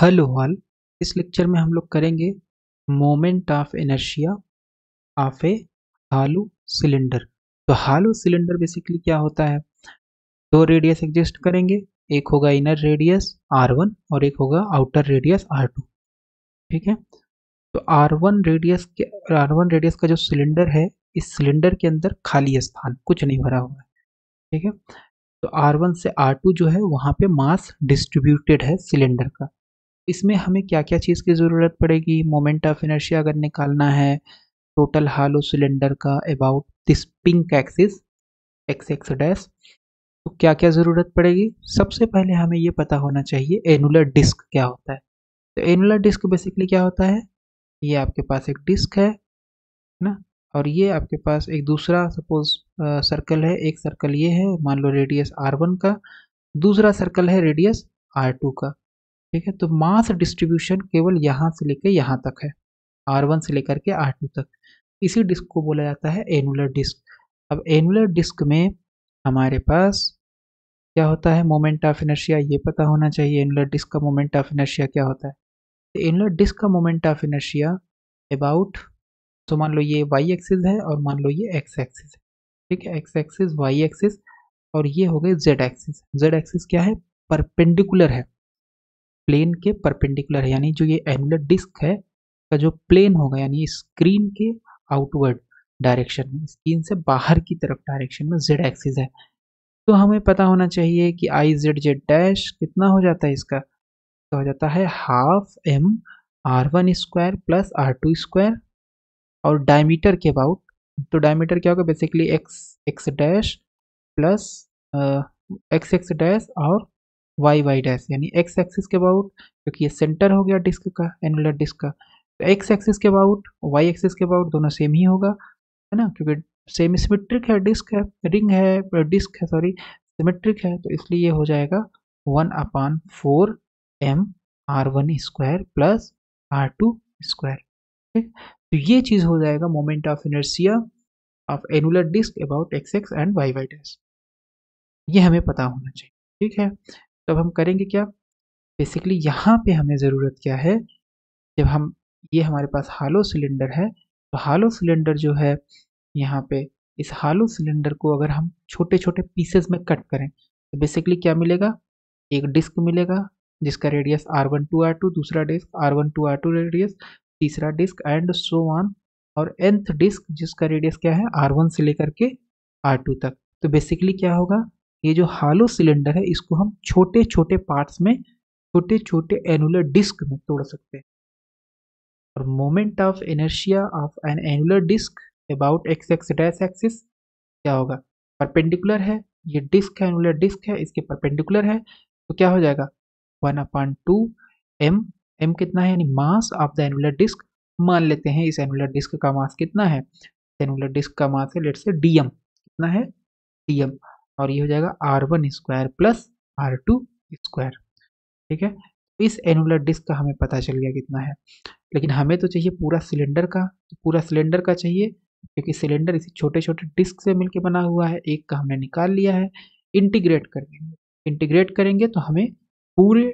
Hello all. इस lecture में हम लोग करेंगे moment of inertia of A hello cylinder. तो हालो सिलेंडर बेसिकली क्या होता है, दो रेडियस एग्जिस्ट करेंगे, एक होगा इनर रेडियस R1 और एक होगा आउटर रेडियस R2। ठीक है, तो R1 रेडियस का जो सिलेंडर है, इस सिलेंडर के अंदर खाली स्थान कुछ नहीं भरा हुआ है। ठीक है, तो R1 से R2 जो है वहां पे मास डिस्ट्रीब्यूटेड है सिलेंडर का। इसमें हमें क्या क्या चीज़ की ज़रूरत पड़ेगी, मोमेंट ऑफ इनर्शिया अगर निकालना है टोटल हालो सिलेंडर का about this pink axis x x dash, तो क्या क्या ज़रूरत पड़ेगी। सबसे पहले हमें ये पता होना चाहिए एनुलर डिस्क क्या होता है। तो एनुलर डिस्क बेसिकली क्या होता है, ये आपके पास एक डिस्क है ना, और ये आपके पास एक दूसरा सपोज सर्कल है, एक सर्कल ये है, मान लो रेडियस R1 का, दूसरा सर्कल है रेडियस R2 का। ठीक है, तो मास डिस्ट्रीब्यूशन केवल यहाँ से लेकर यहाँ तक है, R1 से लेकर के R2 तक। इसी डिस्क को बोला जाता है एनुलर डिस्क। अब एनुलर डिस्क में हमारे पास क्या होता है, मोमेंट ऑफ इनर्शिया ये पता होना चाहिए। एनुलर डिस्क का मोमेंट ऑफ इनर्शिया क्या होता है, तो एनुलर डिस्क का मोमेंट ऑफ इनर्शिया अबाउट, तो मान लो ये वाई एक्सिस है और मान लो ये एक्स एक्सिस है। ठीक है, एक्स एक्सिस वाई एक्सिस और ये हो गए जेड एक्सिस। जेड एक्सिस क्या है, परपेंडिकुलर है, प्लेन के परपेंडिकुलर है, यानी जो ये एनुलर डिस्क है का जो प्लेन होगा, यानी स्क्रीन के आउटवर्ड डायरेक्शन में, स्क्रीन से बाहर की तरफ डायरेक्शन में जेड एक्सिस है। तो हमें पता होना चाहिए कि आई जेड जेड डैश कितना हो जाता है इसका, तो हो जाता है half M R1 square plus R2 square, और डायमीटर के अबाउट, तो डायमीटर क्या होगा basically x x dash plus x x dash और वाई वाई डैश, यानी एक्स एक्सिस के अबाउट, क्योंकि ये सेंटर हो गया डिस्क का, एनुलर डिस्क का, तो एक्स एक्सिस के अबाउट वाई एक्सिस के अबाउट दोनों सेम ही होगा, है ना, क्योंकि सेम सिमेट्रिक है, डिस्क है, रिंग है, डिस्क है सॉरी, सिमेट्रिक है, तो इसलिए ये हो जाएगा 1/4 M R1 square plus R2 square. ठीक, तो ये चीज हो जाएगा moment of inertia of annular disc about x x and y Y dash. ये हमें पता होना चाहिए। ठीक है, तब हम करेंगे क्या, बेसिकली यहाँ पे हमें ज़रूरत क्या है, जब हम ये हमारे पास हालो सिलेंडर है, तो हालो सिलेंडर जो है यहाँ पे, इस हालो सिलेंडर को अगर हम छोटे छोटे पीसेस में कट करें तो बेसिकली क्या मिलेगा, एक डिस्क मिलेगा जिसका रेडियस R1 टू R2, दूसरा disc R1 to R2 radius, तीसरा डिस्क एंड सो ऑन, और nth डिस्क जिसका रेडियस क्या है R1 से लेकर के R2 तक। तो बेसिकली क्या होगा, ये जो हालो सिलेंडर है इसको हम छोटे छोटे पार्ट्स में, छोटे छोटे एनुलर डिस्क में तोड़ सकते हैं। और moment of inertia of an annular disc about x x dash axis क्या होगा, परपेंडिकुलर है, ये डिस्क है, एनुलर डिस्क है, इसके परपेंडिकुलर है, तो क्या हो जाएगा 1/2 एम। एम कितना है, यानी mass of the annular disc. मान लेते हैं इस एनुलर डिस्क का मास कितना है, एनुलर डिस्क का मास है लेट्स से डीएम, कितना है डीएम, और ये हो जाएगा R1 square plus R2 square. ठीक है, इस एनुलर डिस्क का हमें पता चल गया कितना है, लेकिन हमें तो चाहिए पूरा सिलेंडर का, तो पूरा सिलेंडर का चाहिए क्योंकि सिलेंडर इसी छोटे छोटे डिस्क से मिलकर बना हुआ है, एक का हमने निकाल लिया है। इंटीग्रेट कर देंगे, इंटीग्रेट करेंगे तो हमें पूरे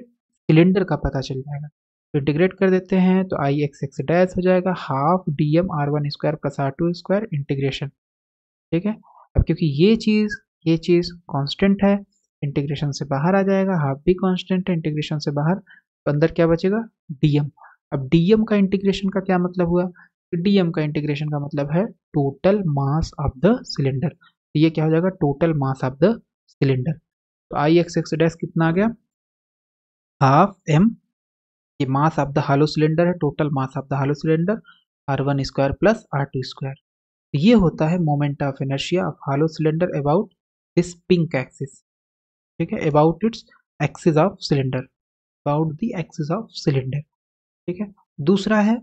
सिलेंडर का पता चल जाएगा। तो इंटीग्रेट कर देते हैं तो आई एक्स एक्स डैश हो जाएगा half DM R1 square plus R2 square integration. ठीक है, अब क्योंकि ये चीज़ कांस्टेंट है, इंटीग्रेशन से बाहर आ जाएगा, हाफ भी कांस्टेंट है इंटीग्रेशन से बाहर, तो अंदर क्या बचेगा डीएम। अब डीएम का इंटीग्रेशन का क्या मतलब हुआ, डीएम का इंटीग्रेशन का मतलब है total mass of the cylinder, तो ये क्या हो जाएगा total mass of the cylinder. तो आई एक्स एक्स डैश कितना आ गया, हाफ एम, ये mass of the hollow cylinder है, total mass of the hollow cylinder R1 square plus R2 square. ये होता है moment of inertia of hollow cylinder about this pink axis. ठीक है, about its axis of cylinder, about the axis of cylinder. ठीक है, दूसरा है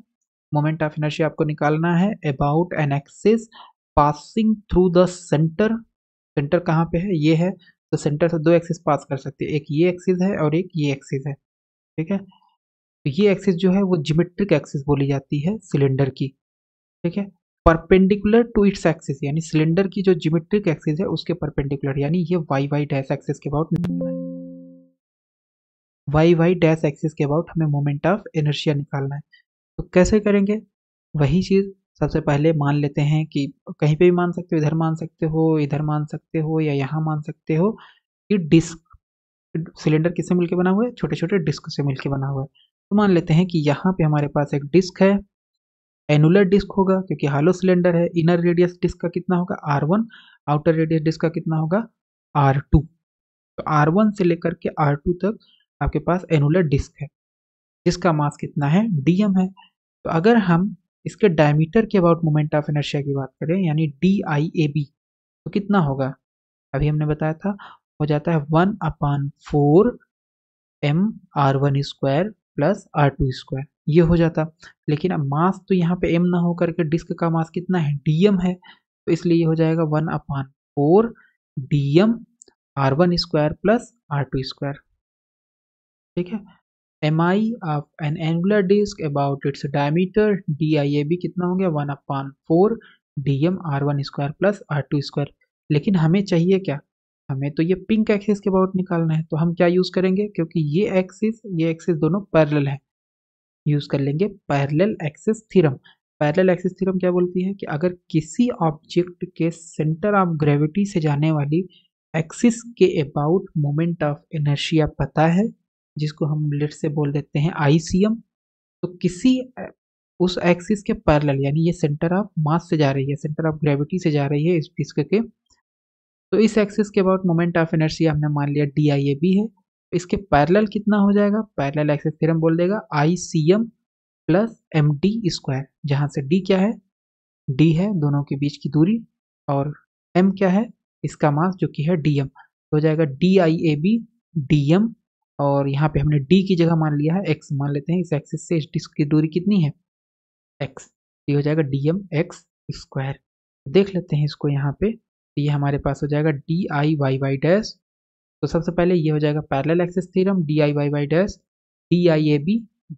moment of inertia आपको निकालना है about an axis passing through the centre. Centre कहाँ पे है, ये है, तो सेंटर से दो एक्सिस पास कर सकते हैं, एक ये एक्सिस है और एक ये एक्सिस है। ठीक है, तो ये एक्सिस जो है वो जिमेट्रिक एक्सिस बोली जाती है सिलेंडर की। ठीक है, परपेंडिकुलर टू इट्स एक्सिस, यानी सिलेंडर की जो जियोमेट्रिक एक्सिस है उसके परपेंडिकुलर, यानी ये वाई वाई डैश एक्सिस के about y Y dash axis के अबाउट हमें मोमेंट ऑफ इनर्शिया निकालना है। तो कैसे करेंगे? वही चीज़, सबसे पहले मान लेते हैं कि कहीं पे भी मान सकते हो, इधर मान सकते हो, इधर मान सकते हो, या यहाँ मान सकते हो कि डिस्क, सिलेंडर किससे मिलकर बना हुआ है? छोटे छोटे डिस्क से मिलकर बना हुआ है। तो मान लेते हैं कि यहाँ पे हमारे पास एक डिस्क है, एनुलर डिस्क होगा क्योंकि हालो सिलेंडर है। इनर रेडियस डिस्क का कितना होगा? R1। आउटर रेडियस डिस्क का कितना होगा? R2। तो R1 से लेकर के R2 तक आपके पास एनुलर डिस्क है जिसका मास कितना है? dm है। तो अगर हम इसके डायमीटर के अबाउट मोमेंट ऑफ इनर्शिया की बात करें यानी DIAB, तो कितना होगा? अभी हमने बताया था, हो जाता है 1/4 m/1 square plus R2 square, ये हो जाता। लेकिन अब मास तो यहाँ पे m ना होकर के डिस्क का मास कितना है? dm है। तो इसलिए ये हो जाएगा 1/4 dm R1 square plus R2 square. ठीक है। MI of an angular disc about its diameter DIAB कितना हो गया? 1/4 dm R1 square plus R2 square. लेकिन हमें चाहिए क्या? हमें तो ये पिंक एक्सिस के अबाउट निकालना है। तो हम क्या यूज करेंगे? क्योंकि ये एक्सिस दोनों पैरेलल है, यूज कर लेंगे parallel axis theorem. Parallel axis theorem क्या बोलती है कि अगर किसी ऑब्जेक्ट के सेंटर ऑफ ग्रेविटी से जाने वाली एक्सिस के अबाउट मोमेंट ऑफ इनर्शिया पता है, जिसको हम लेट से बोल देते हैं ICM, तो किसी उस एक्सिस के पैरेलल, यानी ये सेंटर ऑफ मास से जा रही है, सेंटर ऑफ ग्रेविटी से जा रही है इस डिस्क के, तो इस एक्सिस के अबाउट मोमेंट ऑफ इनर्शिया हमने मान लिया DIAB है। इसके पैरेलल कितना हो जाएगा? पैरेलल एक्सिस थ्योरम बोल देगा ICM प्लस MD स्क्वायर, जहां से D क्या है? D है दोनों के बीच की दूरी, और M क्या है? इसका मास जो कि है dm। हो जाएगा DIAB dm, और यहाँ पे हमने D की जगह मान लिया है x, मान लेते हैं इस एक्सिस से इस डिस्क की दूरी कितनी है? x। ये हो जाएगा dm x स्क्वायर। देख लेते हैं इसको यहाँ पे, ये हमारे पास हो जाएगा DIYY डैश। तो सबसे पहले ये हो जाएगा parallel axis theorem, DIYY dash DIAB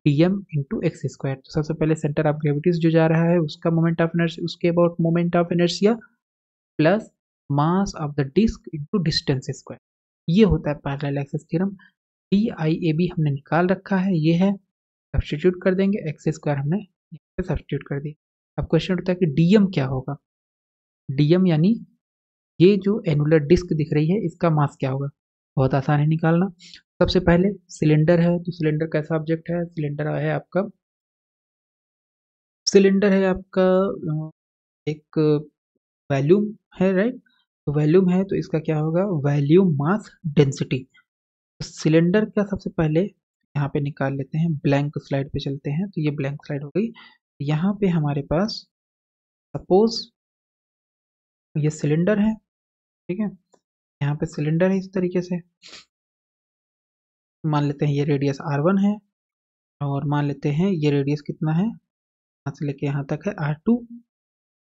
dm into x square. तो सबसे पहले सेंटर ऑफ ग्रेविटी जो जा रहा है उसका मोमेंट ऑफ इनर्शिया, उसके about moment of inertia plus mass of the disc into distance square, ये होता है पैरेलल एक्सिस थ्योरम। DIAB हमने निकाल रखा है, ये है, सब्स्टिट्यूट कर देंगे, एक्स स्क्वायर हमने यहाँ पे सब्स्टिट्यूट कर दिया। अब क्वेश्चन उठता है कि डीएम क्या होगा? डीएम यानी ये जो एनुलर डिस्क दिख रही है इसका मास क्या होगा? बहुत आसान है निकालना। सबसे पहले सिलेंडर है, तो सिलेंडर कैसा ऑब्जेक्ट है? सिलेंडर है आपका एक वैल्यूम है, राइट? तो वैल्यूम है तो इसका क्या होगा? Volume mass density. तो सिलेंडर का सबसे पहले यहाँ पे निकाल लेते हैं, ब्लैंक स्लाइड पे चलते हैं। तो ये ब्लैंक स्लाइड हो गई। यहाँ पे हमारे पास सपोज ये सिलेंडर है, ठीक है, यहाँ पे सिलेंडर है इस तरीके से, मान लेते हैं ये रेडियस R1 है, और मान लेते हैं ये रेडियस कितना है? यहाँ से लेके यहाँ तक है R2,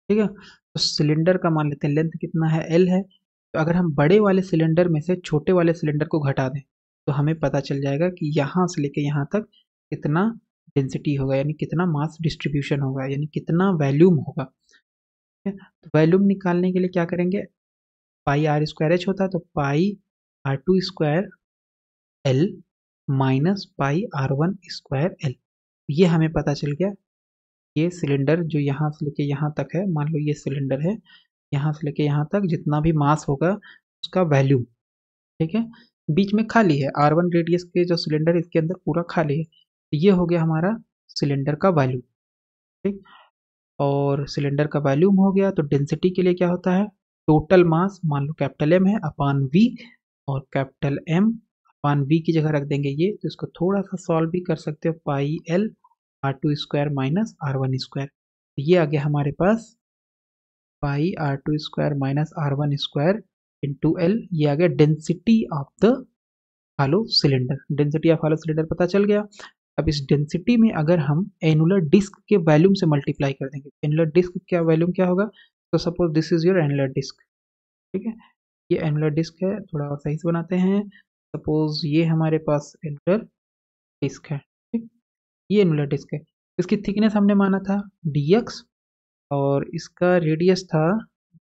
ठीक है। तो सिलेंडर का मान लेते हैं लेंथ कितना है? L है। तो अगर हम बड़े वाले सिलेंडर में से छोटे वाले सिलेंडर को घटा दें तो हमें पता चल जाएगा कि यहाँ से लेके यहाँ तक कितना डेंसिटी होगा, यानी कितना मास डिस्ट्रीब्यूशन होगा, यानी कितना वैल्यूम होगा। ठीक है, तो वैल्यूम निकालने के लिए क्या करेंगे? पाई आर स्क्वायर एच होता है, तो पाई R2 square L minus pi R1 square L, ये हमें पता चल गया। ये सिलेंडर जो यहाँ से लेके यहाँ तक है, मान लो ये सिलेंडर है, यहाँ से लेके यहाँ तक जितना भी मास होगा उसका वैल्यूम, ठीक है। बीच में खाली है, R1 रेडियस के जो सिलेंडर इसके अंदर पूरा खाली है। तो ये हो गया हमारा सिलेंडर का वैल्यूम, ठीक। और सिलेंडर का वैल्यूम हो गया, तो डेंसिटी के लिए क्या होता है? टोटल मास, मान लो कैपिटल M है अपान V, और कैपिटल M अपान V की जगह रख देंगे ये, तो इसको थोड़ा सा सॉल्व भी कर सकते हो, pi L R2 square minus R1 square. ये आ गया हमारे पास pi R2 square minus R1 square into L, ये आ गया density of the hollow cylinder. Density of hollow cylinder पता चल गया। अब इस डेंसिटी में अगर हम एनुलर डिस्क के वैल्यूम से मल्टीप्लाई कर देंगे, एनुलर डिस्क का वैल्यूम क्या होगा? तो suppose this is your annular disc, ठीक है, ये एनुलर डिस्क है, थोड़ा और सही से बनाते हैं। सपोज ये हमारे पास एनुलर डिस्क है, ठीक, ये एनुलर डिस्क है। इसकी थिकनेस हमने माना था dx, और इसका रेडियस था,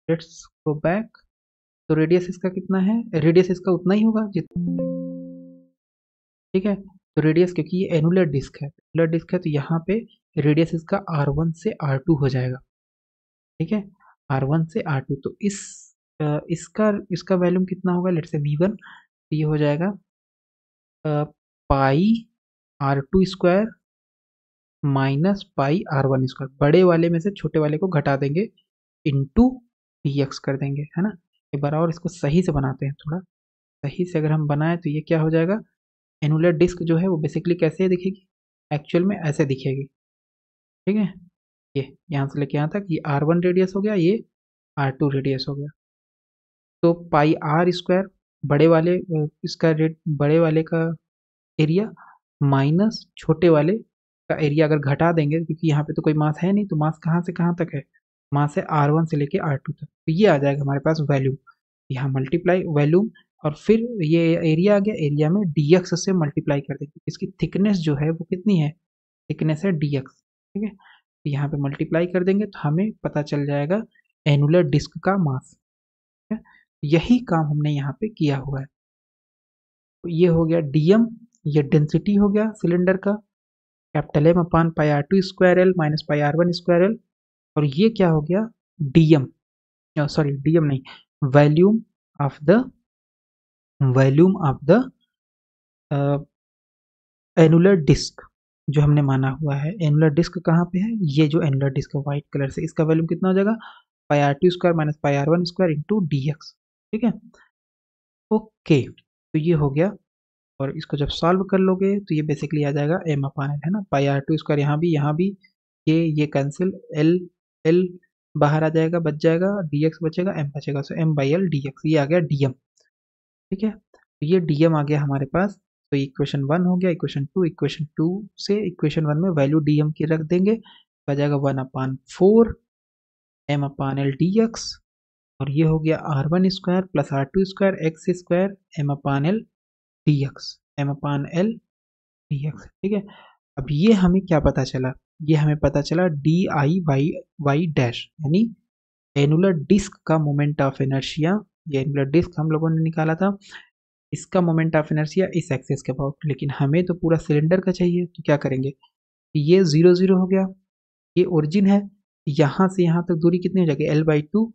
लेट्स गो बैक, तो रेडियस इसका कितना है? रेडियस इसका उतना ही होगा जितना ठीक है। तो रेडियस, क्योंकि ये एनुलर डिस्क है तो यहाँ पे रेडियस इसका R1 से R2 हो जाएगा। ठीक है, R1 से R2। तो इसका इसका वैल्यूम कितना होगा, लेट्स से V1, तो ये हो जाएगा पाई R2 square minus pi R1 square, बड़े वाले में से छोटे वाले को घटा देंगे, इंटू dx कर देंगे, है ना। एक बार और इसको सही से बनाते हैं, थोड़ा सही से अगर हम बनाएं तो ये क्या हो जाएगा, एनुलर डिस्क जो है वो बेसिकली कैसे दिखेगी, एक्चुअल में ऐसे दिखेगी। ठीक है, ये यहाँ से लेके यहाँ तक ये R1 रेडियस हो गया, ये R2 रेडियस हो गया। तो पाई आर स्क्वायर बड़े वाले इसका रेट, बड़े वाले का एरिया माइनस छोटे वाले का एरिया अगर घटा देंगे, क्योंकि यहाँ पे तो कोई मास है नहीं, तो मास कहाँ से कहाँ तक है, मास है R1 से लेके R2 तक। तो ये आ जाएगा हमारे पास वैल्यूम, यहाँ मल्टीप्लाई वैल्यूम, और फिर ये एरिया आ गया, एरिया में dx से मल्टीप्लाई कर देंगे। इसकी थिकनेस जो है वो कितनी है, थिकनेस है dx। ठीक है, तो यहाँ पे मल्टीप्लाई कर देंगे तो हमें पता चल जाएगा एनुलर डिस्क का मास। है, यही काम हमने यहाँ पे किया हुआ है। तो ये हो गया dm, ये डेंसिटी हो गया सिलेंडर का, capital M upon pi R2 square L minus pi R1 square L. और ये क्या हो गया, dm, सॉरी dm नहीं, volume of the annular disc जो हमने माना हुआ है। एनुलर डिस्क कहाँ पे है, ये जो एनुलर डिस्क है व्हाइट कलर से, इसका वॉल्यूम कितना हो जाएगा, पाई R2 square minus pi R1 square into dx। ठीक है, ओके, तो ये हो गया। और इसको जब सॉल्व कर लोगे तो ये बेसिकली आ जाएगा m अपान एल, है ना, पाई R2 स्क्वायर, यहाँ भी ये कैंसिल, एल एल बाहर आ जाएगा, बच जाएगा, dx बचेगा, m बचेगा, सो m बाई एल dx, ये आ गया dm। ठीक है, तो ये dm आ गया हमारे पास। तो इक्वेशन 1 हो गया, इक्वेशन टू से इक्वेशन 1 में वैल्यू dm की रख देंगे, तो आ जाएगा 1/4 m अपान एल dx। और ये हो गया R1 square plus R2 square x square m अपान एल dx, m अपान एल dx। ठीक है, अब ये हमें क्या पता चला, ये हमें पता चला D I Y Y dash, यानी एनुलर डिस्क का मोमेंट ऑफ इनर्शिया। ये एनुलर डिस्क हम लोगों ने निकाला था, इसका मोमेंट ऑफ इनर्शिया इस एक्सिस के अबाउट, लेकिन हमें तो पूरा सिलेंडर का चाहिए, तो क्या करेंगे, ये 0 0 हो गया, ये ओरिजिन है, यहाँ से यहाँ तक दूरी कितनी हो जाएगी L/2,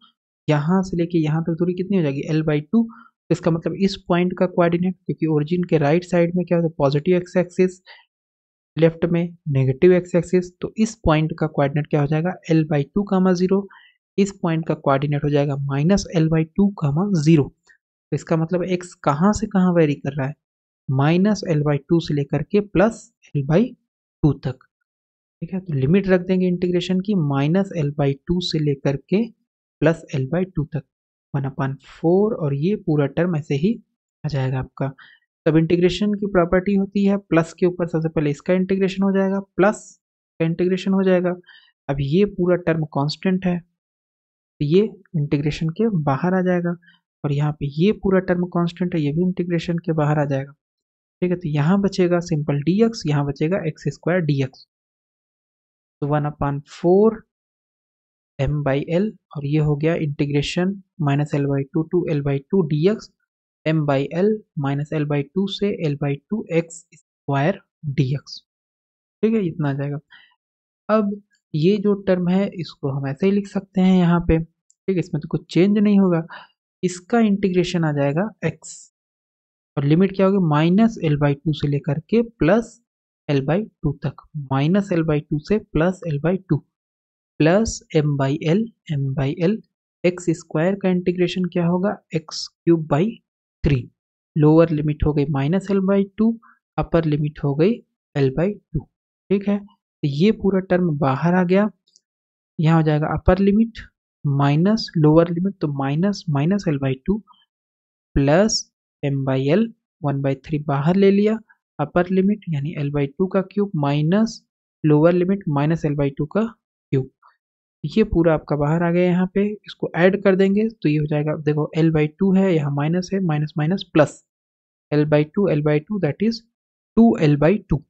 यहाँ से लेके यहाँ तक दूरी कितनी हो जाएगी L/2। तो इसका मतलब इस पॉइंट का कोऑर्डिनेट, क्योंकि ओरिजिन के राइट साइड में क्या होता है, पॉजिटिव एक्स एक्सिस, लेफ्ट में नेगेटिव एक्स एक्सिस, तो इस पॉइंट का कोऑर्डिनेट क्या हो जाएगा L/2 कामा 0, इस पॉइंट का कोऑर्डिनेट हो जाएगा माइनस L/2 कामा 0। तो इसका मतलब x कहाँ से कहाँ वेरी कर रहा है, माइनस L/2 से लेकर के प्लस L/2 तक। ठीक है, तो लिमिट रख देंगे इंटीग्रेशन की, माइनस L/2 से लेकर के प्लस L/2 तक, 1/4, और ये पूरा टर्म ऐसे ही आ जाएगा आपका। तब इंटीग्रेशन की प्रॉपर्टी होती है, प्लस के ऊपर सबसे पहले इसका इंटीग्रेशन हो जाएगा, प्लस का इंटीग्रेशन हो जाएगा। अब ये पूरा टर्म कांस्टेंट है, तो ये इंटीग्रेशन के बाहर आ जाएगा, और यहाँ पे ये पूरा टर्म कांस्टेंट है, ये भी इंटीग्रेशन के बाहर आ जाएगा। ठीक है, तो यहाँ बचेगा सिंपल dx, यहाँ बचेगा एक्स स्क्वायर dx, तो 1/4 m/l, और ये हो गया integration minus L/2 to L/2 dx, m/l minus L/2 से L/2 एक्स स्क्वायर dx। ठीक है, इतना आ जाएगा। अब ये जो टर्म है इसको हम ऐसे ही लिख सकते हैं यहाँ पे, ठीक है, इसमें तो कुछ चेंज नहीं होगा, इसका इंटीग्रेशन आ जाएगा x, और लिमिट क्या होगी, माइनस L/2 से लेकर के प्लस L/2 तक, माइनस L/2 से plus L/2, plus m/l x square का इंटीग्रेशन क्या होगा, x³ 3, लोअर लिमिट हो गई माइनस L/2, अपर लिमिट हो गई L/2। ठीक है, तो ये पूरा टर्म बाहर आ गया, यहाँ हो जाएगा upper limit minus lower limit, तो minus minus L/2 plus m/l 1/3 बाहर ले लिया, अपर लिमिट यानी L/2 का cube minus lower limit minus L/2 का क्यूब, ये पूरा आपका बाहर आ गया। यहाँ पे इसको ऐड कर देंगे तो ये हो जाएगा, देखो L/2 है, यहाँ माइनस है, minus minus plus, L/2 that is 2L/2,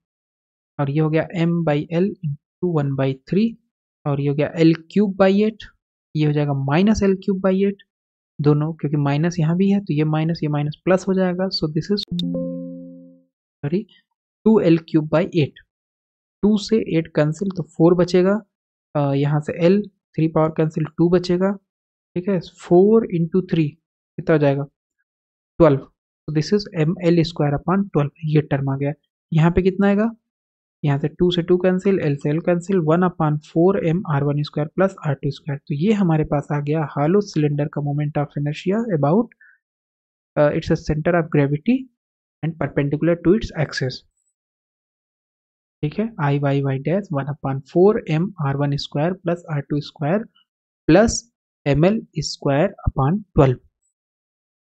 और ये हो गया m/l इंटू 1/3, और ये हो गया L³/8, ये हो जाएगा माइनस L³/8, दोनों क्योंकि माइनस यहाँ भी है तो ये माइनस प्लस हो जाएगा, so this is sorry 2L³/8, 2 से 8 कैंसिल तो 4 बचेगा, यहाँ से L 3 पावर कैंसिल 2 बचेगा, ठीक है। 4 इंटू 3 कितना हो जाएगा 12, तो दिस इज mL²/12, ये टर्म आ गया। यहाँ पे कितना आएगा, यहाँ से 2 से 2 कैंसिल, L से L cancel, 1/4mR1² plus R2²। तो ये हमारे पास आ गया हॉलो सिलेंडर का moment of inertia about its centre of gravity and perpendicular to its axis, ठीक है। I dash 1/4mR1² plus R2² plus mL²/12।